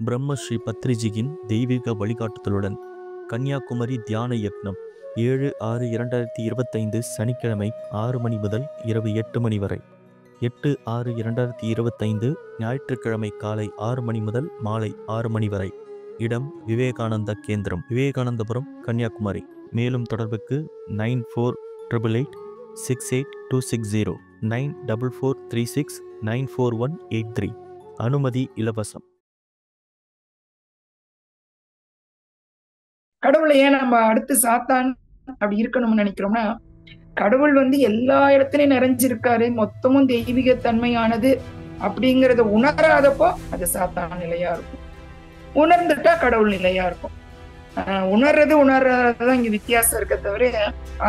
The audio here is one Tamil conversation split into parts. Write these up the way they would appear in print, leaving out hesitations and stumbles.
பிரம்மஸ்ரீ பத்ரிஜியின் தெய்வீக வழிகாட்டுதலுடன் கன்னியாகுமரி தியான யக்னம் 7/6/2025 சனிக்கிழமை 6 மணி முதல் இரவு 8 மணி வரை. 8/6/2025 ஞாயிற்றுக்கிழமை காலை 6 மணி முதல் மாலை 6 மணி வரை. இடம் விவேகானந்தா கேந்திரம், விவேகானந்தபுரம், கன்னியாகுமரி. மேலும் தொடர்புக்கு 9488868260 9443694183. அனுமதி இலவசம். கடவுளை ஏன் நம்ம அடுத்து சாத்தான் அப்படி இருக்கணும்னு நினைக்கிறோம்னா, கடவுள் எல்லா இடத்துலயும் நிறைஞ்சிருக்காரு, மொத்தமும் தெய்வீக தன்மையானது அப்படிங்கறத உணராதப்போ அது சாத்தான் நிலையா இருக்கும். உணர்ந்துட்டா கடவுள் நிலையா இருக்கும். உணர்றதுதான் இங்க வித்தியாசம் இருக்க தவிர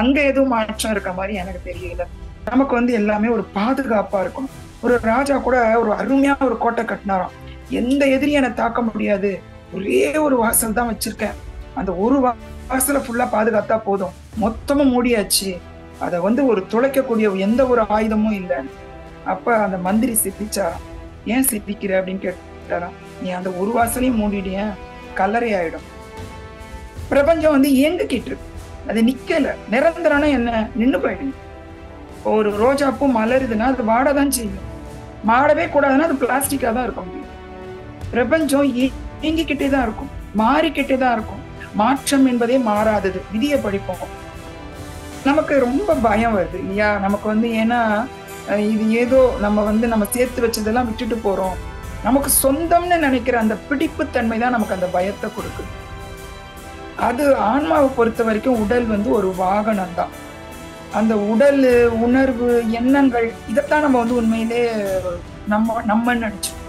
அங்க எதுவும் மாற்றம் இருக்க மாதிரி எனக்கு தெரியல. நமக்கு எல்லாமே ஒரு பாதுகாப்பா இருக்கும். ஒரு ராஜா கூட ஒரு அருமையா ஒரு கோட்டை கட்டினாராம். எந்த எதிரியும் என்னை தாக்க முடியாது, ஒரே ஒரு வாசல் தான் வச்சிருக்கேன், அந்த ஒரு வாசல ஃபுல்லா பாதுகாத்தா போதும், மொத்தமும் மூடியாச்சு, அத ஒரு துளைக்கக்கூடிய எந்த ஒரு ஆயுதமும் இல்லை. அப்ப அந்த மந்திரி சிரிச்சாராம். ஏன் சிரிக்கிற அப்படின்னு கேட்டாராம். நீ அந்த ஒரு வாசலையும் மூடிடிய கல்லறை ஆயிடும். பிரபஞ்சம் இயங்கிக்கிட்டு இருக்கு, அது நிக்கல. நிரந்தரம்னா என்ன, நின்னு போயிடும். ஒரு ரோஜாப்பூ மலருதுன்னா அது வாடதான் செய்யும், மாடவே கூடாதுன்னா அது பிளாஸ்டிக்கா தான் இருக்க முடியும். பிரபஞ்சம் இயங்கிக்கிட்டே தான் இருக்கும், மாறிக்கிட்டே தான் இருக்கும். மாற்றம் என்பதே மாறாதது. விதியை படிப்போம், நமக்கு ரொம்ப பயம் வருது இல்லையா? நமக்கு ஏன்னா இது ஏதோ நம்ம சேர்த்து வச்சதெல்லாம் விட்டுட்டு போறோம். நமக்கு சொந்தம்னு நினைக்கிற அந்த பிடிப்பு தன்மை தான் நமக்கு அந்த பயத்தை கொடுக்குது. அது ஆன்மாவை பொறுத்த வரைக்கும் உடல் ஒரு வாகனம் தான். அந்த உடல், உணர்வு, எண்ணங்கள் இதைத்தான் நம்ம உண்மையிலே நம்ம நினைச்சோம்.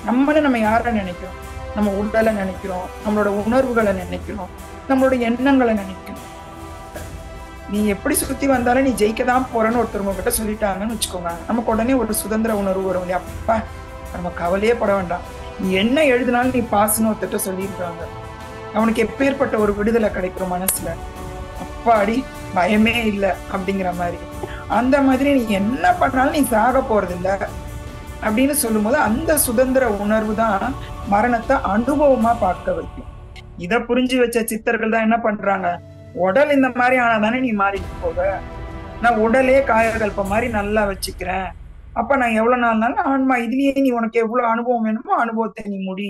நம்ம யார நினைக்கிறோம்? நம்ம உடலை நினைக்கிறோம், நம்மளோட உணர்வுகளை நினைக்கிறோம், நம்மளோட எண்ணங்களை நினைக்கிறோம். நீ எப்படி சுத்தி வந்தாலும் நீ ஜெயிக்கதான் போறன்னு ஒருத்தவங்க கிட்ட சொல்லிட்டாங்கன்னு வச்சுக்கோங்க, நமக்கு உடனே ஒரு சுதந்திர உணர்வு வரும் இல்லையா? அப்பா நம்ம கவலையே பட வேண்டாம், நீ என்ன எழுதினாலும் நீ பாஸ்ன்னு ஒருத்தட்ட சொல்லியிருக்காங்க. அவனுக்கு எப்பேற்பட்ட ஒரு விடுதலை கிடைக்கும் மனசுல. அப்பாடி பயமே இல்லை அப்படிங்கிற மாதிரி. அந்த மாதிரி நீ என்ன பண்ணாலும் நீ சாக போறது இல்லை அப்படின்னு சொல்லும் போது அந்த சுதந்திர உணர்வு தான் மரணத்தை அனுபவமா பார்க்க வைக்கும். இதை புரிஞ்சு வச்ச சித்தர்கள் தான் என்ன பண்றாங்க, உடல் இந்த மாதிரி ஆனாதானே நீ மாறிட்டு போக, நான் உடலே காயகல்ப மாதிரி நல்லா வச்சுக்கிறேன், அப்ப நான் எவ்வளவு நாள்னாலும் ஆன்மா இதுலயே நீ உனக்கு எவ்வளவு அனுபவம் வேணுமோ அனுபவத்தை நீ முடி.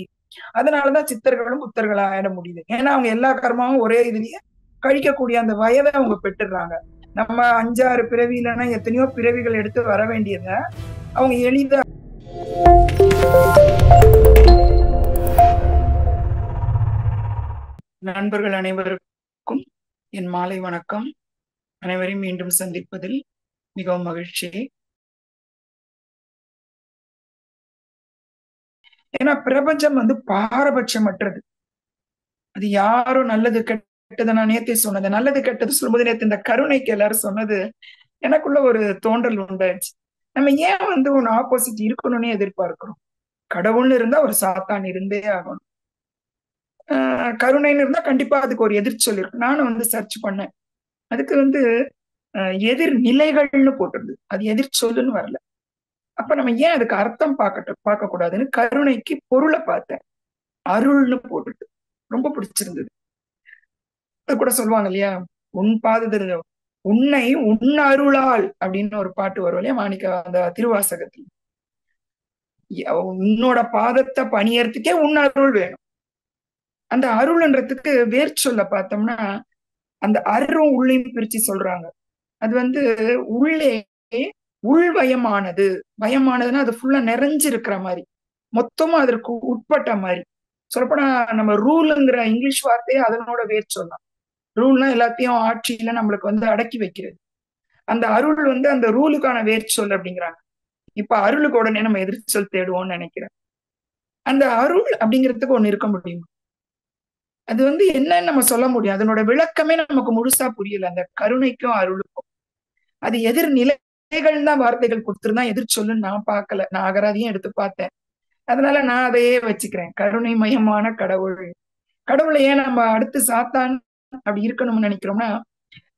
அதனாலதான் சித்தர்களும் புத்தர்களா ஆயிட முடியுது. ஏன்னா அவங்க எல்லா கர்மாவும் ஒரே இதுலயே கழிக்கக்கூடிய அந்த வயதை அவங்க பெற்றுடுறாங்க. நம்ம 5-6 பிறவி இல்லைன்னா எத்தனையோ பிறவிகள் எடுத்து வர வேண்டியத அவங்க எளிதா. நண்பர்கள் அனைவருக்கும் என் மாலை வணக்கம். அனைவரையும் மீண்டும் சந்திப்பதில் மிகவும் மகிழ்ச்சி. ஏன்னா பிரபஞ்சம் பாரபட்சமற்றது. அது யாரும் நல்லது கெட்டது, நான் நேத்தே சொன்னது, நல்லது கெட்டது சொல்லும்போது நேற்று இந்த கருணைக்கு எல்லாரும் சொன்னது எனக்குள்ள ஒரு தோன்றல் உண்டாச்சு. நம்ம ஏன் ஒன்னு ஆப்போசிட் இருக்கணும்னு எதிர்பார்க்கிறோம்? கடவுள்னு இருந்தா ஒரு சாத்தான் இருந்தே ஆகணும். கருணைன்னு இருந்தா கண்டிப்பா அதுக்கு ஒரு எதிர்ச்சொல் இருக்கு. நானும் சர்ச் பண்ணேன், அதுக்கு எதிர்நிலைகள்னு போட்டுருது, அது எதிர்ச்சொல்லுன்னு வரல. அப்ப நம்ம ஏன் அதுக்கு அர்த்தம் பார்க்க கூடாதுன்னு கருணைக்கு பொருளை பார்த்தேன், அருள்னு போட்டுட்டு ரொம்ப பிடிச்சிருந்தது. அது கூட சொல்லுவாங்க இல்லையா, உன் பாதத்தில் உன்னை உன் அருளால் அப்படின்னு ஒரு பாட்டு வரும் இல்லையா மாணிக்க அந்த திருவாசகத்தில். உன்னோட பாதத்தை பணியறதுக்கே உன் அருள் வேணும். அந்த அருள்ன்றதுக்கு வேர் சொல்ல பார்த்தோம்னா அந்த அருளும் உள்ளையும் பிரிச்சு சொல்றாங்க. அது உள்ளே உள்வயமானது, பயமானதுன்னா அது ஃபுல்லா நிறைஞ்சிருக்கிற மாதிரி, மொத்தமா அதற்கு உட்பட்ட மாதிரி. சொல்லப்போனா நம்ம ரூலுங்கிற இங்கிலீஷ் வார்த்தையே அதனோட வேர் சொல்லலாம். ரூல்னா எல்லாத்தையும் ஆட்சியில நம்மளுக்கு அடக்கி வைக்கிறது. அந்த அருள் அந்த ரூலுக்கான வேர் சொல் அப்படிங்கிறாங்க. இப்ப அருளுக்கு உடனே நம்ம எதிர்ச்சொல் தேடுவோம்னு நினைக்கிறேன். அந்த அருள் அப்படிங்கிறதுக்கு ஒண்ணு இருக்க முடியுமா? அது என்னன்னு நம்ம சொல்ல முடியும், அதனோட விளக்கமே நமக்கு முழுசா புரியல. அந்த கருணைக்கும் அருளுக்கும் அது எதிர்நிலைகள் தான் வார்த்தைகள் கொடுத்துருந்தா எதிர்ச்சொல்லுன்னு நான் பார்க்கல. நான் அகராதியும் எடுத்து பார்த்தேன், அதனால நான் அதையே வச்சுக்கிறேன். கருணை மயமான கடவுள். கடவுளை ஏன் நம்ம அடுத்து சாத்தான் அப்படி இருக்கணும்னு நினைக்கிறோம்னா,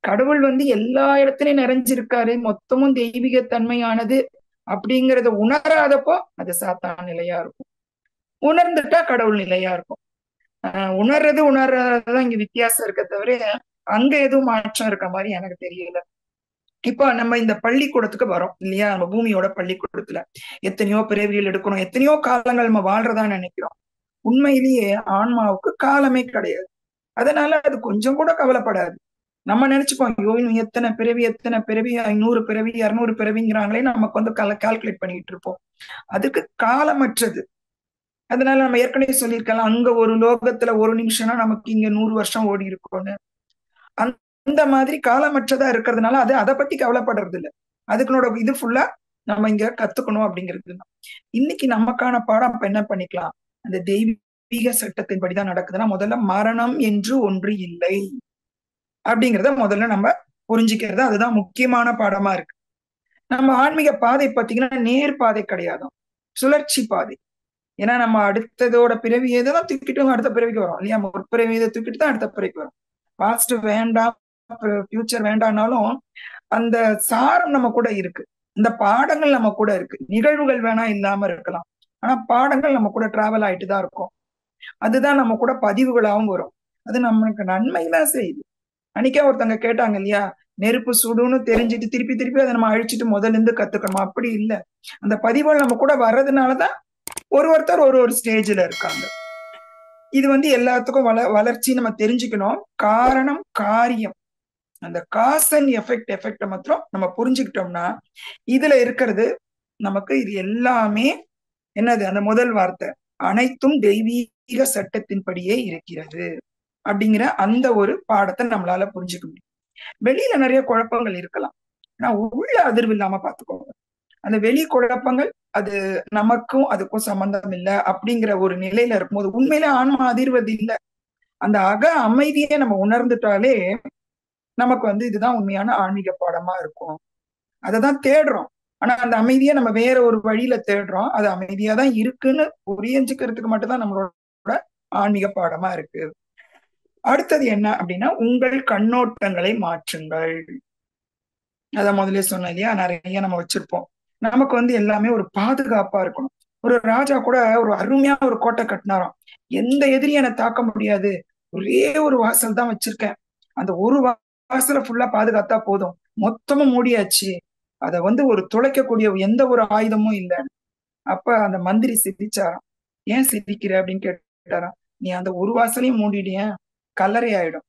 கடவுள் எல்லா இடத்துலயும் நிறைஞ்சிருக்காரு, மொத்தமும் தெய்வீக தன்மையானது அப்படிங்கறத உணராதப்போ அது சாத்தான் நிலையா இருக்கும். உணர்ந்துட்டா கடவுள் நிலையா இருக்கும். உணர்றதுதான் இங்க வித்தியாசம் இருக்க தவிர அங்க எதுவும் மாற்றம் இருக்க மாதிரி எனக்கு தெரியல. இப்போ நம்ம இந்த பள்ளிக்கூடத்துக்கு வரோம் இல்லையா? நம்ம பூமியோட பள்ளிக்கூடத்துல எத்தனையோ பிறவிகள் எடுக்கணும், எத்தனையோ காலங்கள் நம்ம வாழ்றதா நினைக்கிறோம். உண்மையிலேயே ஆன்மாவுக்கு காலமே கிடையாது. அதனால அது கொஞ்சம் கூட கவலைப்படாது. நம்ம நினைச்சுப்போம், ஐயோ இன்னும் எத்தனை பிறவி 500 பிறவி 200 பிறவிங்கிறாங்களே, நமக்கு வந்து கால்குலேட் பண்ணிட்டு இருப்போம். அதுக்கு காலமற்றது. அதனால நம்ம ஏற்கனவே சொல்லியிருக்கலாம், அங்க ஒரு லோகத்துல ஒரு நிமிஷம்னா நமக்கு இங்க 100 வருஷம் ஓடி இருக்கும்னு. அந்த மாதிரி காலமற்றதா இருக்கிறதுனால அதை பத்தி கவலைப்படுறது இல்ல. அதுக்குனோட இது ஃபுல்லா நம்ம இங்க கத்துக்கணும் அப்படிங்கிறது தான். இன்னைக்கு நமக்கான பாடம் இப்ப என்ன பண்ணிக்கலாம்? அந்த தெய்வீக சட்டத்தின்படிதான் நடக்குதுன்னா, முதல்ல மரணம் என்று ஒன்று இல்லை அப்படிங்கிறத முதல்ல நம்ம புரிஞ்சுக்கிறது. அதுதான் முக்கியமான பாடமா இருக்கு. நம்ம ஆன்மீக பாதை பாத்தீங்கன்னா நேர் பாதை கிடையாது, சுழற்சி பாதை. ஏன்னா நம்ம அடுத்ததோட பிறவியை தான் தூக்கிட்டு அடுத்த பிறவிக்கு வரோம் இல்லையா? ஒரு பிறவியை தூக்கிட்டு தான் அடுத்த பிறவிக்கு வரும். பாஸ்ட் வேண்டாம், ஃபியூச்சர் வேண்டாம்னாலும் அந்த சாரம் நம்ம கூட இருக்கு. இந்த பாடங்கள் நம்ம கூட இருக்கு. நிகழ்வுகள் வேணா இல்லாம இருக்கலாம், ஆனா பாடங்கள் நம்ம கூட டிராவல் ஆயிட்டு தான் இருக்கும். அதுதான் நம்ம கூட பதிவுகளாகவும் வரும். அது நமக்கு நன்மைதான் செய்யுது. அன்னைக்கே ஒருத்தவங்க கேட்டாங்க இல்லையா, நெருப்பு சுடுன்னு தெரிஞ்சுட்டு திருப்பி திருப்பி அதை நம்ம அழிச்சிட்டு முதல்ல இருந்து கத்துக்கணும். அப்படி இல்ல, அந்த பதிவுகள் நம்ம கூட வர்றதுனாலதான் ஒருத்தர் ஒரு ஸ்டேஜ்ல இருக்காங்க. இது வந்து எல்லாத்துக்கும் வளர்ச்சி நம்ம தெரிஞ்சுக்கணும். காரணம் காரியம், அந்த காஸ் அண்ட் எஃபெக்ட் மாத்திரம் நம்ம புரிஞ்சுக்கிட்டோம்னா இதுல இருக்கிறது நமக்கு இது எல்லாமே என்னது, அந்த முதல் வார்த்தை அனைத்தும் தெய்வீக சட்டத்தின்படியே இருக்கிறது அப்படிங்கிற அந்த ஒரு பாடத்தை நம்மளால புரிஞ்சுக்க முடியும். வெளியில நிறைய குழப்பங்கள் இருக்கலாம், ஆனா உள்ள அதிர்வு இல்லாம பாத்துக்கோங்க. அந்த வெளி குழப்பங்கள் அது நமக்கும் அதுக்கும் சம்பந்தம் இல்லை அப்படிங்கிற ஒரு நிலையில இருக்கும்போது உண்மையில ஆன்மா அதிர்வது இல்லை. அந்த அக அமைதியை நம்ம உணர்ந்துட்டாலே நமக்கு வந்து இதுதான் உண்மையான ஆன்மீக பாடமா இருக்கும். அததான் தேடுறோம். ஆனா அந்த அமைதியை நம்ம வேற ஒரு வழியில தேடுறோம். அது அமைதியா தான் இருக்குன்னு புரிஞ்சுக்கிறதுக்கு மட்டும்தான் நம்மளோட ஆன்மீக பாடமா இருக்கு. அடுத்தது என்ன அப்படின்னா, உங்கள் கண்ணோட்டங்களை மாற்றுங்கள். அத முதல்ல சொன்னேன் இல்லையா, நிறைய நம்ம வச்சிருப்போம். நமக்கு வந்து எல்லாமே ஒரு பாதுகாப்பா இருக்கணும். ஒரு ராஜா கூட ஒரு அருமையா ஒரு கோட்டை கட்டினாராம். எந்த எதிரியும் என்னை தாக்க முடியாது, ஒரே ஒரு வாசல் தான் வச்சிருக்கேன், அந்த ஒரு வாசலை ஃபுல்லா பாதுகாத்தா போதும், மொத்தமும் மூடியாச்சு, அதை வந்து ஒரு துளைக்கக்கூடிய எந்த ஒரு ஆயுதமும் இல்லை. அப்ப அந்த மந்திரி சிரிச்சாராம். ஏன் சிரிக்கிற அப்படின்னு கேட்டாராம். நீ அந்த ஒரு வாசலையும் மூடிடிய, கல்லறை ஆயிடும்,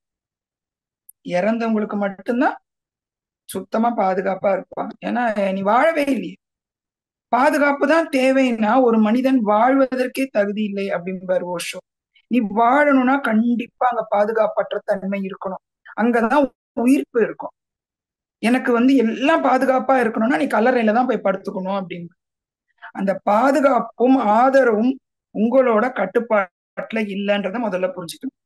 இறந்தவங்களுக்கு மட்டும்தான் சுத்தமா பாதுகாப்பா இருப்பான், ஏன்னா நீ வாழவே இல்லையே. பாதுகாப்பு தான் தேவைன்னா ஒரு மனிதன் வாழ்வதற்கே தகுதி இல்லை அப்படின்பாரு ஓஷோ. நீ வாழணும்னா கண்டிப்பா அங்க பாதுகாப்பற்ற தன்மை இருக்கணும், அங்கதான் உயிர்ப்பு இருக்கும். எனக்கு வந்து எல்லாம் பாதுகாப்பா இருக்கணும்னா நீ கல்லறையில தான் போய் படுத்துக்கணும் அப்படின்னு. அந்த பாதுகாப்பும் ஆதரவும் உங்களோட கட்டுப்பாட்டுல இல்லைன்றத முதல்ல புரிஞ்சுக்கணும்.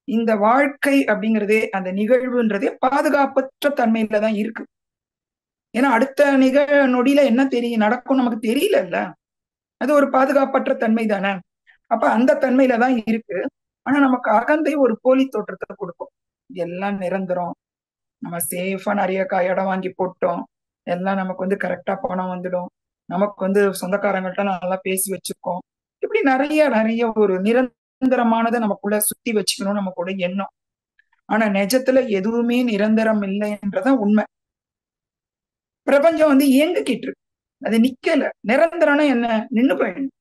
இந்த வாழ்க்கை அப்படிங்கிறதே, அந்த நிகழ்வுன்றதே பாதுகாப்பற்ற தன்மையில தான் இருக்கு. ஏன்னா அடுத்த நொடியில என்ன தெரியும் நடக்கும் நமக்கு தெரியலல்ல, அது ஒரு பாதுகாப்பற்ற தன்மை தானே. அப்ப அந்த தன்மையில தான் இருக்கு. ஆனா நமக்கு அகந்தை ஒரு போலி தோற்றத்தை கொடுக்கும். எல்லாம் நிரந்தரம், நம்ம சேஃபா நிறைய இடம் வாங்கி போட்டோம், எல்லாம் நமக்கு வந்து கரெக்டா பணம் வந்துடும், நமக்கு வந்து சொந்தக்காரங்கள்ட்ட நல்லா பேசி வச்சிருக்கோம், இப்படி நிறைய நிறைய ஒரு நிரந்தரமானதை நமக்குள்ள சுத்தி வச்சுக்கணும் நம்ம கூட எண்ணம். ஆனா நிஜத்துல எதுவுமே நிரந்தரம் இல்லைன்றதான் உண்மை. பிரபஞ்சம் வந்து இயங்கிக்கிட்டு இருக்கு, அது நிக்கல. நிரந்தரம்னா என்ன, நின்னு போயிடும்.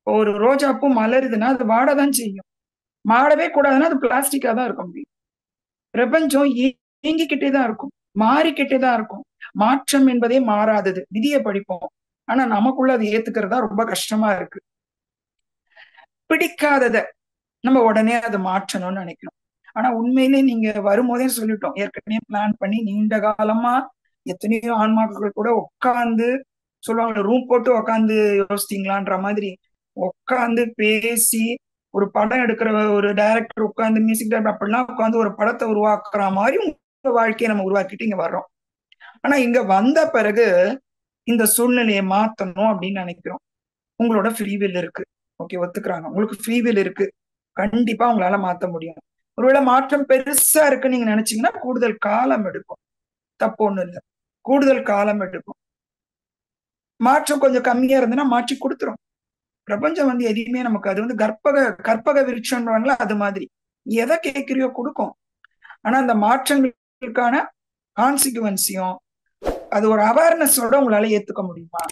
ஒரு ரோஜா பூ மலருதுன்னா அது வாடதான் செய்யும், மாறவே கூடாதுன்னா அது பிளாஸ்டிக்கா தான் இருக்க முடியும். பிரபஞ்சம் இயங்கிக்கிட்டே தான் இருக்கும், மாறிக்கிட்டே தான் இருக்கும். மாற்றம் என்பதே மாறாதது, விதியை படிப்போம். ஆனா நமக்குள்ள அதை ஏத்துக்கிறதா ரொம்ப கஷ்டமா இருக்கு. பிடிக்காதத நம்ம உடனே அதை மாற்றணும்னு நினைக்கணும். ஆனா உண்மையிலே நீங்க வரும்போதே சொல்லிட்டோம், ஏற்கனவே பிளான் பண்ணி நீண்ட காலமா எத்தனையோ ஆன்மாக்கள் கூட உட்காந்து சொல்லுவாங்க, ரூம் போட்டு உட்காந்து யோசித்தீங்களான்ற மாதிரி உட்காந்து பேசி, ஒரு படம் எடுக்கிற ஒரு டைரக்டர் உட்காந்து மியூசிக் டைரக்டர் அப்படிலாம் உட்காந்து ஒரு படத்தை உருவாக்குற மாதிரி உங்க வாழ்க்கையை நம்ம உருவாக்கிட்டு இங்க வர்றோம். ஆனா இங்க வந்த பிறகு இந்த சூழ்நிலையை மாத்தணும் அப்படின்னு நினைக்கிறோம். உங்களோட ஃப்ரீவில் இருக்கு, ஓகே ஒத்துக்கிறாங்க, உங்களுக்கு ஃப்ரீவில் இருக்கு, கண்டிப்பா உங்களால மாத்த முடியும். ஒருவேளை மாற்றம் பெருசா இருக்குன்னு நீங்க நினைச்சீங்கன்னா கூடுதல் காலம் எடுக்கும், தப்பு ஒண்ணு இல்லை, கூடுதல் காலம் எடுக்கும். மாற்றம் கொஞ்சம் கம்மியா இருந்ததுன்னா மாற்றி கொடுத்துரும். பிரபஞ்சம் வந்து எதையுமே நமக்கு அது வந்து கற்பக விருட்சம்ன்றாங்களா, அது மாதிரி எதை கேட்கிறியோ கொடுக்கும். ஆனா அந்த மாற்றங்களுக்கான கான்சிக்வன்ஸையும் அது ஒரு அவேர்னஸோட உங்களால ஏத்துக்க முடியுமா?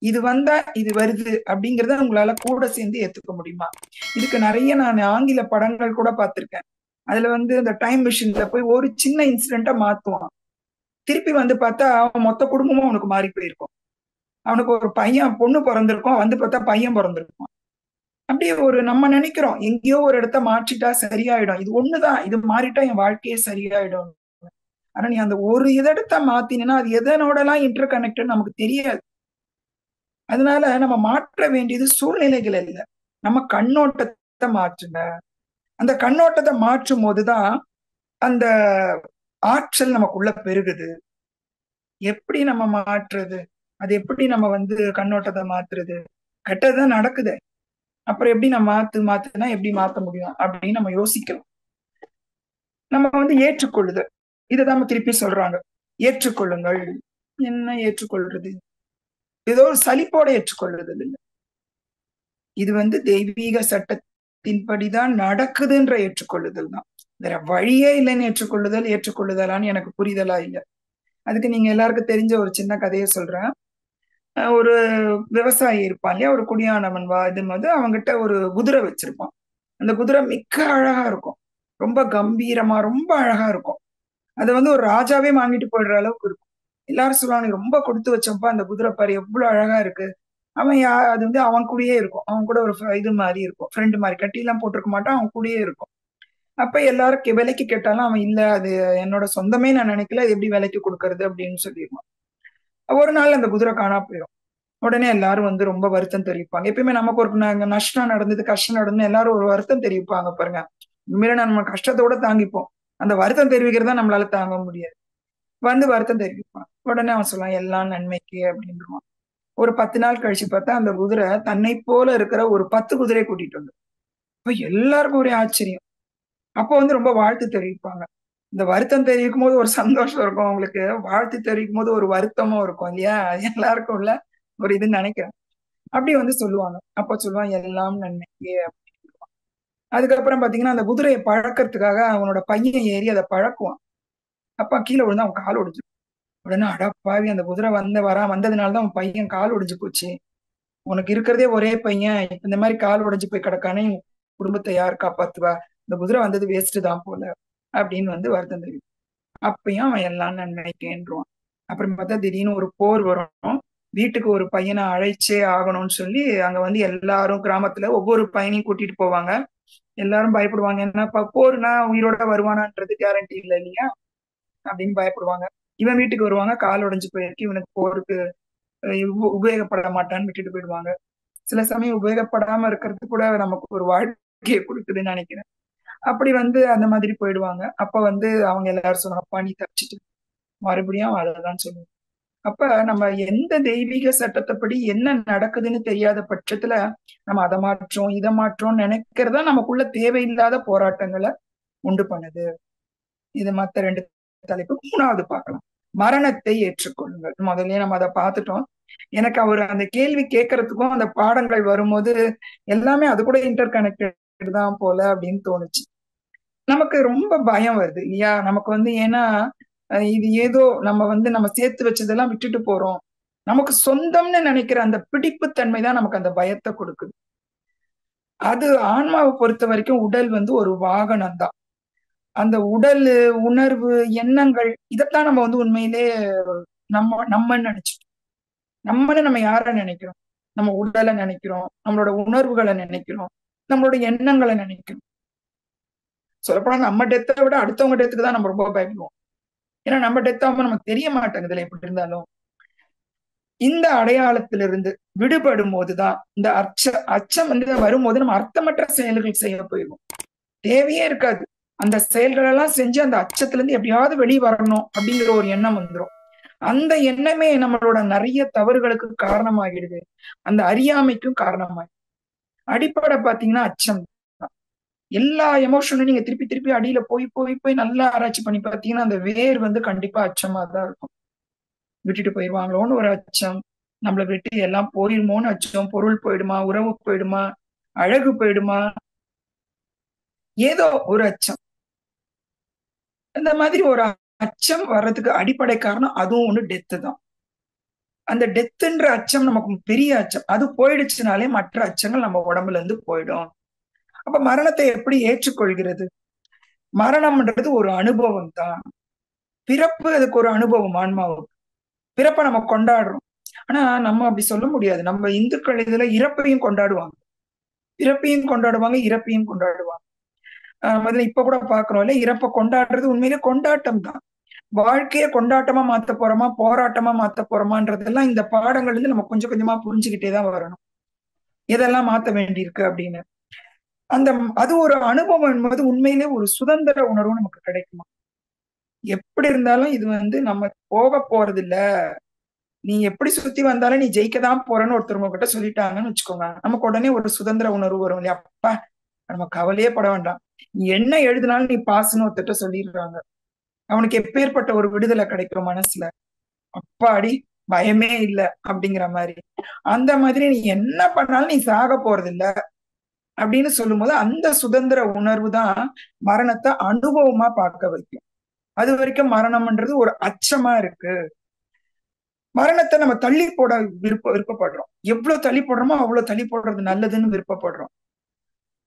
இது வந்தா இது வருது அப்படிங்கறத உங்களால கூட சேர்ந்து ஏத்துக்க முடியுமா? இதுக்கு நிறைய நான் ஆங்கில படங்கள் கூட பார்த்திருக்கேன். அதுல வந்து இந்த டைம் மிஷின்ல போய் ஒரு சின்ன இன்சிடென்ட்டை மாத்துவான். திருப்பி வந்து பார்த்தா அவன் மொத்த குடும்பமும் அவனுக்கு மாறி போயிருக்கும். அவனுக்கு ஒரு பையன் பொண்ணு பிறந்திருக்கும், வந்து பார்த்தா பையன் பிறந்திருக்கும். அப்படியே ஒரு நம்ம நினைக்கிறோம் எங்கேயோ ஒரு இடத்த மாற்றிட்டா சரியாயிடும், இது ஒண்ணுதான், இது மாறிட்டா என் வாழ்க்கையே சரியாயிடும். ஆனா நீ அந்த ஒரு இடத்த மாத்தினா அது எதனோட எல்லாம் இன்டர் கனெக்டட் நமக்கு தெரியாது. அதனால நம்ம மாற்ற வேண்டியது சூழ்நிலைகள் இல்ல, நம்ம கண்ணோட்டத்தை மாற்றுங்க. அந்த கண்ணோட்டத்தை மாற்றும் போதுதான் அந்த ஆற்றல் நமக்குள்ள பெருகுது. எப்படி நம்ம மாற்றுறது? அது எப்படி நம்ம வந்து கண்ணோட்டத்தை மாத்துறது? கெட்டதுதான் நடக்குது, அப்புறம் எப்படி நம்ம மாத்துனா எப்படி மாத்த முடியும் அப்படின்னு நம்ம யோசிக்கலாம். நம்ம வந்து ஏற்றுக்கொள்ளுதல், இதுதான் நம்ம திருப்பி சொல்றாங்க. ஏற்றுக்கொள்ளுங்கள். என்ன ஏற்றுக்கொள்றது? ஏதோ ஒரு சலிப்போட ஏற்றுக்கொள்ளுதல் இல்லை. இது வந்து தெய்வீக சட்டத்தின்படிதான் நடக்குதுன்ற ஏற்றுக்கொள்ளுதல் தான். வேற வழியே இல்லைன்னு ஏற்றுக்கொள்ளுதலான்னு எனக்கு புரிதலா இல்லை. அதுக்கு நீங்க எல்லாருக்கும் தெரிஞ்ச ஒரு சின்ன கதையை சொல்றேன். ஒரு விவசாயி இருப்பான் இல்லையா, ஒரு குடியானவன் இது போது அவங்கிட்ட ஒரு குதிரை வச்சிருப்பான். அந்த குதிரை மிக்க அழகா இருக்கும், ரொம்ப கம்பீரமா ரொம்ப அழகா இருக்கும். அதை வந்து ஒரு ராஜாவே வாங்கிட்டு போயிடுற அளவுக்கு இருக்கும். எல்லாரும் சொல்லுவாங்க, "நீ ரொம்ப கொடுத்து வச்சப்பா, அந்த குதிரை பாரு எவ்வளவு அழகா இருக்கு." அது வந்து அவன் கூடயே இருக்கும், அவன் கூட ஒரு இது மாதிரி இருக்கும், ஃப்ரெண்டு மாதிரி. கட்டி எல்லாம் போட்டிருக்க மாட்டான், அவன் கூடயே இருக்கும். அப்ப எல்லாரும் விலைக்கு கேட்டாலும் அவன், இல்ல அது என்னோட சொந்தமே நான் நினைக்கல, இது எப்படி விலைக்கு கொடுக்கறது அப்படின்னு சொல்லிடுவான். ஒரு நாள் அந்த குதிரை காணா போயிடும். உடனே எல்லாரும் வந்து ரொம்ப வருத்தம் தெரிவிப்பாங்க. எப்பயுமே நமக்கு ஒரு நஷ்டம் நடந்தது, கஷ்டம் நடந்து எல்லாரும் ஒரு வருத்தம் தெரிவிப்பாங்க பாருங்க. உண்மையில நம்ம கஷ்டத்தோட தாங்கிப்போம், அந்த வருத்தம் தெரிவிக்கிறதா நம்மளால தாங்க முடியாது. வந்து வருத்தம் தெரிவிப்பான். உடனே அவன் சொல்லுவான், எல்லாம் நன்மைக்கு அப்படின்றான். ஒரு 10 நாள் கழிச்சு பார்த்தா அந்த குதிரை தன்னை போல இருக்கிற ஒரு 10 குதிரையை கூட்டிட்டு வந்து, அப்ப எல்லாருக்கும் ஒரே ஆச்சரியம். அப்போ வந்து ரொம்ப வாழ்த்து தெரிவிப்பாங்க. இந்த வருத்தம் தெரிவிக்கும் போது ஒரு சந்தோஷம் இருக்கும் அவங்களுக்கு, வாழ்த்து தெரிவிக்கும் போது ஒரு வருத்தமும் இருக்கும் இல்லையா? எல்லாருக்கும் உள்ள ஒரு இதுன்னு நினைக்கிறேன். அப்படி வந்து சொல்லுவாங்க. அப்ப சொல்லுவான், எல்லாம் நன்மைக்கே அப்படின்னு. அதுக்கப்புறம் பாத்தீங்கன்னா அந்த குதிரையை பழக்கறதுக்காக அவனோட பையன் ஏறி அதை பழக்குவான். அப்ப கீழே விழுந்து அவன் கால் ஒடிஞ்சு. உடனே, அடப்பாவி, அந்த குதிரை வந்ததுனாலதான் அவன் பையன் கால் ஒடிஞ்சு போச்சு. உனக்கு இருக்கிறதே ஒரே பையன், இப்ப இந்த மாதிரி கால் உடைஞ்சு போய் கிடக்கானே, குடும்பத்தை யார் காப்பாத்துவா? இந்த குதிரை வந்தது வேஸ்ட் தான் போல அப்படின்னு வந்து வருத்தம் தெரியும். அப்பயும் அவன் எல்லாம் நன்மைக்கேன்றுவான். அப்புறம் பார்த்தா திடீர்னு ஒரு போர் வரும். வீட்டுக்கு ஒரு பையனை அழைச்சே ஆகணும்னு சொல்லி அங்க வந்து எல்லாரும் கிராமத்துல ஒவ்வொரு பையனையும் கூட்டிட்டு போவாங்க. எல்லாரும் பயப்படுவாங்க, என்னப்பா போர்னா உயிரோட வருவானான்றது கேரண்டி இல்லை இல்லையா அப்படின்னு பயப்படுவாங்க. இவன் வீட்டுக்கு வருவாங்க, கால் உடைஞ்சு போயிருக்கு, இவனுக்கு போருக்கு உபயோகப்பட மாட்டான்னு விட்டுட்டு போயிடுவாங்க. சில சமயம் உபயோகப்படாம இருக்கிறது கூட நமக்கு ஒரு வாழ்க்கையை கொடுக்குதுன்னு நினைக்கிறேன். அப்படி வந்து அந்த மாதிரி போயிடுவாங்க. அப்ப வந்து அவங்க எல்லாரும் சொன்னாங்க, அப்பா நீ தப்பிச்சிட்டு மறுபடியும் அதைதான் சொல்லுவோம். அப்ப நம்ம எந்த தெய்வீக சட்டத்தைப்படி என்ன நடக்குதுன்னு தெரியாத பட்சத்துல நம்ம அதை மாற்றோம் இதை மாற்றோம்னு நினைக்கிறதா நமக்குள்ள தேவையில்லாத போராட்டங்களை உண்டு பண்ணுது. இது மத்த 2 தலைப்பு. 3வது பார்க்கலாம், மரணத்தை ஏற்றுக்கொள்ளுங்கள். முதல்லயே நம்ம அதை பார்த்துட்டோம். எனக்கு அவர் அந்த கேள்வி கேட்கறதுக்கும் அந்த பாடங்கள் வரும்போது எல்லாமே அது கூட இன்டர் கனெக்டட் தான் போல அப்படின்னு தோணுச்சு. நமக்கு ரொம்ப பயம் வருது இல்லையா? நமக்கு வந்து ஏன்னா இது ஏதோ நம்ம சேர்த்து வச்சதெல்லாம் விட்டுட்டு போறோம். நமக்கு சொந்தம்னு நினைக்கிற அந்த பிடிப்பு தன்மை தான் நமக்கு அந்த பயத்தை கொடுக்குது. அது ஆன்மாவை பொறுத்த வரைக்கும் உடல் வந்து ஒரு வாகனம் தான். அந்த உடல், உணர்வு, எண்ணங்கள் இதைத்தான் நம்ம வந்து உண்மையிலே நம்மன்னு நினைச்சிட்டோம். நம்மன்னு நம்ம யார நினைக்கிறோம்? நம்ம உடலை நினைக்கிறோம், நம்மளோட உணர்வுகளை நினைக்கிறோம், நம்மளோட எண்ணங்களை நினைக்கிறோம். சொல்லப்போனா நம்ம டெத்தை விட அடுத்தவங்க டெத்துக்கு தான் நம்ம ரொம்ப பயப்படுவோம். ஏன்னா நம்ம டெத் ஆகும்போது நமக்கு தெரிய மாட்டேங்குதுல எப்படி இருந்தாலும். இந்த அடையாளத்திலிருந்து விடுபடும் போதுதான் இந்த அச்சம் வந்து வரும்போது நம்ம அர்த்தமற்ற செயல்கள் செய்ய போயிடுவோம். தேவையே இருக்காது. அந்த செயல்கள் எல்லாம் செஞ்சு அந்த அச்சத்துல இருந்து எப்படியாவது வெளியே வரணும் அப்படிங்கிற ஒரு எண்ணம் வந்துடும். அந்த எண்ணமே நம்மளோட நிறைய தவறுகளுக்கு காரணமாகிடுது, அந்த அறியாமைக்கும் காரணமாகிடுது. அடிப்படை பாத்தீங்கன்னா அச்சம் தான். எல்லா எமோஷனும் நீங்க திருப்பி திருப்பி அடியில போய் போய் போய் நல்லா ஆராய்ச்சி பண்ணி பார்த்தீங்கன்னா அந்த வேர் வந்து கண்டிப்பா அச்சமா தான் இருக்கும். விட்டுட்டு போயிடுவாங்களோன்னு ஒரு அச்சம், நம்மளை விட்டு எல்லாம் போயிருமோன்னு அச்சம், பொருள் போயிடுமா, உறவு போயிடுமா, அழகு போயிடுமா, ஏதோ ஒரு அச்சம். அந்த மாதிரி ஒரு அச்சம் வர்றதுக்கு அடிப்படை காரணம் அதுவும் ஒண்ணு டெத்து தான். அந்த டெத்துன்ற அச்சம் நமக்கு பெரிய அச்சம். அது போயிடுச்சுனாலே மற்ற அச்சங்கள் நம்ம உடம்புல இருந்து போயிடும். அப்ப மரணத்தை எப்படி ஏற்றுக்கொள்கிறது? மரணம்ன்றது ஒரு அனுபவம் தான். பிறப்பு அதுக்கு ஒரு அனுபவம் ஆன்மாவுக்கு. பிறப்பை நம்ம கொண்டாடுறோம். ஆனா நம்ம அப்படி சொல்ல முடியாது. நம்ம இந்துக்கள் இதுல இறப்பையும் கொண்டாடுவாங்க. பிறப்பையும் கொண்டாடுவாங்க, இறப்பையும் கொண்டாடுவாங்க. முதல்ல இப்ப கூட பாக்குறோம்ல, இறப்பை கொண்டாடுறது உண்மையிலே கொண்டாட்டம் தான். வாழ்க்கைய கொண்டாட்டமா மாத்த போறோமா, போராட்டமா மாத்த போறோமான்றதெல்லாம் இந்த பாடங்கள் இருந்து நம்ம கொஞ்சம் கொஞ்சமா புரிஞ்சுக்கிட்டே தான் வரணும். எதெல்லாம் மாத்த வேண்டியிருக்கு அப்படின்னு. அந்த அது ஒரு அனுபவம் என்பது உண்மையிலே ஒரு சுதந்திர உணர்வு நமக்கு கிடைக்குமா? எப்படி இருந்தாலும் இது நம்ம போக போறது இல்ல. நீ எப்படி சுத்தி வந்தாலும் நீ ஜெயிக்க தான் போறன்னு ஒருத்தவங்க கிட்ட சொல்லிட்டாங்கன்னு வச்சுக்கோங்க. நமக்கு உடனே ஒரு சுதந்திர உணர்வு வரும் இல்லையா? அப்பா நம்ம கவலையே பட வேண்டாம். நீ என்ன எழுதினாலும் நீ பாஸ்ன்னு ஒருத்தட்ட சொல்லிடுறாங்க. அவனுக்கு எப்பேற்பட்ட ஒரு விடுதலை கிடைக்கும் மனசுல. அப்பாடி பயமே இல்ல அப்படிங்கிற மாதிரி. அந்த மாதிரி நீ என்ன பண்ணாலும் நீ சாக போறது இல்ல அப்படின்னு சொல்லும்போது அந்த சுதந்திர உணர்வு தான் மரணத்தை அனுபவமா பார்க்க வைக்கும். அது வரைக்கும் மரணம்ன்றது ஒரு அச்சமா இருக்கு. மரணத்தை நம்ம தள்ளி போட விருப்பப்படுறோம். எவ்வளவு தள்ளி போடுறோமோ அவ்வளவு தள்ளி போடுறது நல்லதுன்னு விருப்பப்படுறோம்.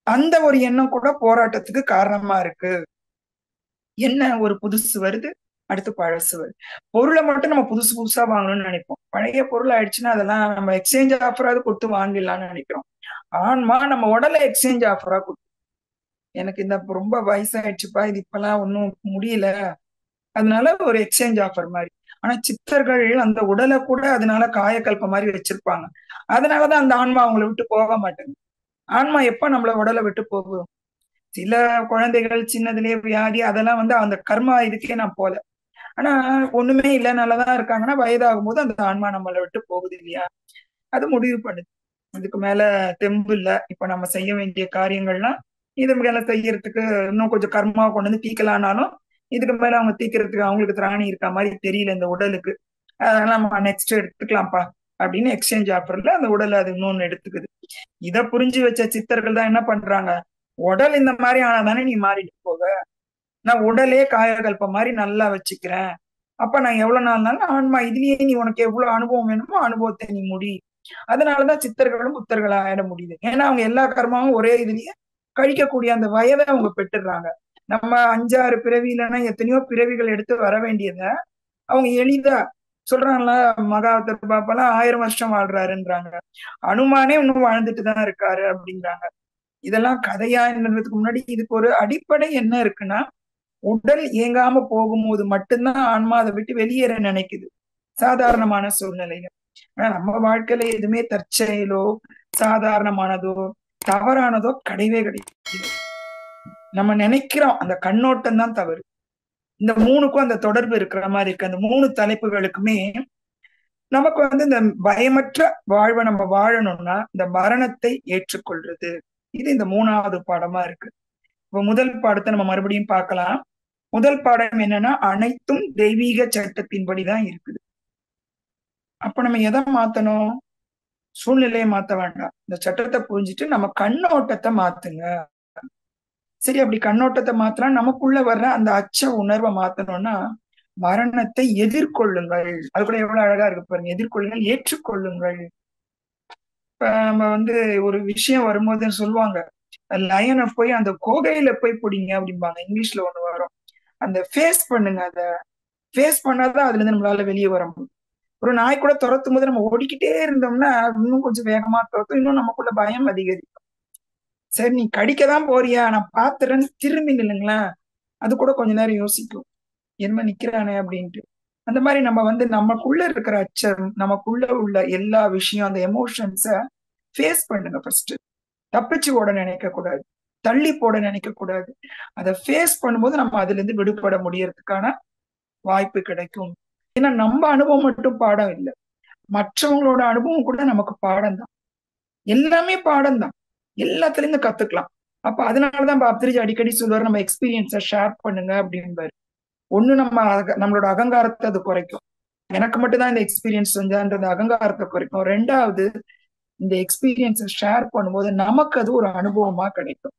அந்த ஒரு எண்ணம் கூட போராட்டத்துக்கு காரணமா இருக்கு. என்ன ஒரு புதுசு வருது, அடுத்து பழசு வருது. பொருளை மட்டும் நம்ம புதுசு புதுசா வாங்கணும்னு நினைப்போம். பழைய பொருள் ஆயிடுச்சுன்னா அதெல்லாம் நம்ம எக்ஸ்சேஞ்ச் ஆஃபராது கொடுத்து வாங்கிடலாம்னு நினைக்கிறோம். ஆன்மா நம்ம உடலை எக்ஸ்சேஞ்ச் ஆஃபரா கொடுத்து, எனக்கு இந்த ரொம்ப வயசாயிடுச்சுப்பா, இது இப்பெல்லாம் ஒன்றும் முடியல, அதனால ஒரு எக்ஸ்சேஞ்ச் ஆஃபர் மாதிரி. ஆனா சித்தர்கள் அந்த உடலை கூட அதனால காயக்கல்ப மாதிரி வச்சிருப்பாங்க. அதனாலதான் அந்த ஆன்மா அவங்களை விட்டு போக மாட்டேங்குது. ஆன்மா எப்ப நம்மள உடலை விட்டு போகும்? சில குழந்தைகள் சின்னதுலயே வியாதி அதெல்லாம் அந்த கர்மா இதுக்கே நான் போல. ஆனா ஒண்ணுமே இல்ல நல்லாதான் இருக்காங்கன்னா வயதாகும் போது அந்த ஆன்மா நம்மளை விட்டு போகுது இல்லையா? அது முடிவு பண்ணுது. இதுக்கு மேல தெம்பு இல்ல, இப்ப நம்ம செய்ய வேண்டிய காரியங்கள்லாம் இது மேல செய்யறதுக்கு இன்னும் கொஞ்சம் கர்மா கொண்டு வந்து தீக்கலானாலும் இதுக்கு மேல அவங்க தீக்கிறதுக்கு அவங்களுக்கு திராணி இருக்க மாதிரி தெரியல இந்த உடலுக்கு. அதனால நம்ம நெக்ஸ்ட் எடுத்துக்கலாம்ப்பா அப்படின்னு எக்ஸ்சேஞ்ச் ஆஃபர்ல அந்த உடல் அது இன்னொன்னு எடுத்துக்குது. இத புரிஞ்சு வச்ச சித்தர்கள் தான் என்ன பண்றாங்க, உடல் இந்த மாதிரி ஆனாதானே நீ மாறிட்டு போக, நான் உடலே காயகல்ப மாதிரி நல்லா வச்சுக்கிறேன். அப்ப நான் எவ்வளவு நாள்னாலும் ஆன்மா இதுலயே நீ உனக்கு எவ்வளவு அனுபவம் வேணுமோ அனுபவத்தை நீ முடி. அதனாலதான் சித்தர்களும் புத்தர்களா ஆயிட முடியுது. ஏன்னா அவங்க எல்லா கர்மாவும் ஒரே இதுலயே கழிக்கக்கூடிய அந்த வயதை அவங்க பெற்றுடுறாங்க. நம்ம 5-6 பிறவி இல்லைன்னா எத்தனையோ பிறவிகள் எடுத்து வர வேண்டியத அவங்க எளிதா சொல்றாங்களா. மகாவதர் பாப்பாலாம் 1000 வருஷம் வாழ்றாருன்றாங்க. அனுமானே இன்னும் வாழ்ந்துட்டு தான் இருக்காரு அப்படிங்கிறாங்க. இதெல்லாம் கதையா என்னன்றதுக்கு முன்னாடி இதுக்கு ஒரு அடிப்படை என்ன இருக்குன்னா, உடல் இயங்காம போகும்போது மட்டும்தான் ஆன்மா அதை விட்டு வெளியேற நினைக்குது சாதாரணமான சூழ்நிலையில. ஆனா நம்ம வாழ்க்கையில எதுவுமே தற்செயலோ சாதாரணமானதோ தவறானதோ கிடையவே கிடையாது. நம்ம நினைக்கிறோம், அந்த கண்ணோட்டம் தான் தவறு. இந்த மூணுக்கும் அந்த தொடர்பு இருக்கிற மாதிரி இருக்கு. அந்த 3 தலைப்புகளுக்குமே நமக்கு இந்த பயமற்ற வாழ்வை நம்ம வாழணும்னா இந்த மரணத்தை ஏற்றுக்கொள்றது, இது இந்த 3வது பாடமா இருக்கு. இப்ப முதல் பாடத்தை நம்ம மறுபடியும் பார்க்கலாம். முதல் பாடம் என்னன்னா, அனைத்தும் தெய்வீக சட்டத்தின்படிதான் இருக்குது. அப்ப நம்ம எதை மாத்தணும்? சூழ்நிலையை மாத்த வேண்டாம். இந்த சட்டத்தை புரிஞ்சுட்டு நம்ம கண்ணோட்டத்தை மாத்துங்க. சரி, அப்படி கண்ணோட்டத்தை மாத்தலாம். நமக்குள்ள வர்ற அந்த அச்ச உணர்வை மாத்தணும்னா மரணத்தை எதிர்கொள்ளுங்கள். அது கூட எவ்வளவு அழகா இருக்கு பாருங்க. எதிர்கொள்ளுங்கள், ஏற்றுக்கொள்ளுங்கள். இப்ப நம்ம ஒரு விஷயம் வரும்போது சொல்லுவாங்க, லயனை போய் அந்த கோகையில போய் பிடிங்க அப்படிம்பாங்க. இங்கிலீஷ்ல ஒண்ணு வரும். அந்த ஃபேஸ் பண்ணுங்க. அதை ஃபேஸ் பண்ணாதான் அதுல இருந்து நம்மளால வெளியே வர முடியும். ஒரு நாய் கூட துரத்தும் போது நம்ம ஓடிக்கிட்டே இருந்தோம்னா இன்னும் கொஞ்சம் வேகமா துரத்தும், இன்னும் நமக்குள்ள பயம் அதிகரிக்கும். சரி நீ கடிக்கதான் போறியா, நான் பாத்துறேன்னு திரும்பி நில்லுங்களேன், அது கூட கொஞ்ச நேரம் யோசிக்கும், என்ன நிக்கிறானே அப்படின்ட்டு. அந்த மாதிரி நம்ம நமக்குள்ள இருக்கிற அச்சம், நமக்குள்ள உள்ள எல்லா விஷயம், அந்த எமோஷன்ஸ ஃபேஸ் பண்ணுங்க ஃபர்ஸ்ட். தப்பிச்சு ஓட நினைக்க கூடாது, தள்ளி போட நினைக்க கூடாது. அதை ஃபேஸ் பண்ணும்போது நம்ம அதுல இருந்து விடுபட முடியறதுக்கான வாய்ப்பு கிடைக்கும். ஏன்னா நம்ம அனுபவம் மட்டும் பாடம் இல்லை, மற்றவங்களோட அனுபவம் கூட நமக்கு பாடம் தான். எல்லாமே பாடம் தான், எல்லாத்துல இருந்து கத்துக்கலாம். அப்ப அதனாலதான் பாப்திரிஜி அடிக்கடி சொல்லுவாரு, நம்ம எக்ஸ்பீரியன்ஸை ஷேர் பண்ணுங்க அப்படின்பாரு. ஒண்ணு நம்மளோட அகங்காரத்தை அது குறைக்கும். எனக்கு மட்டும்தான் இந்த எக்ஸ்பீரியன்ஸ் செஞ்சான்றது அகங்காரத்தை குறைக்கும். ரெண்டாவது, இந்த எக்ஸ்பீரியன்ஸை ஷேர் பண்ணும்போது நமக்கு அது ஒரு அனுபவமா கிடைக்கும்.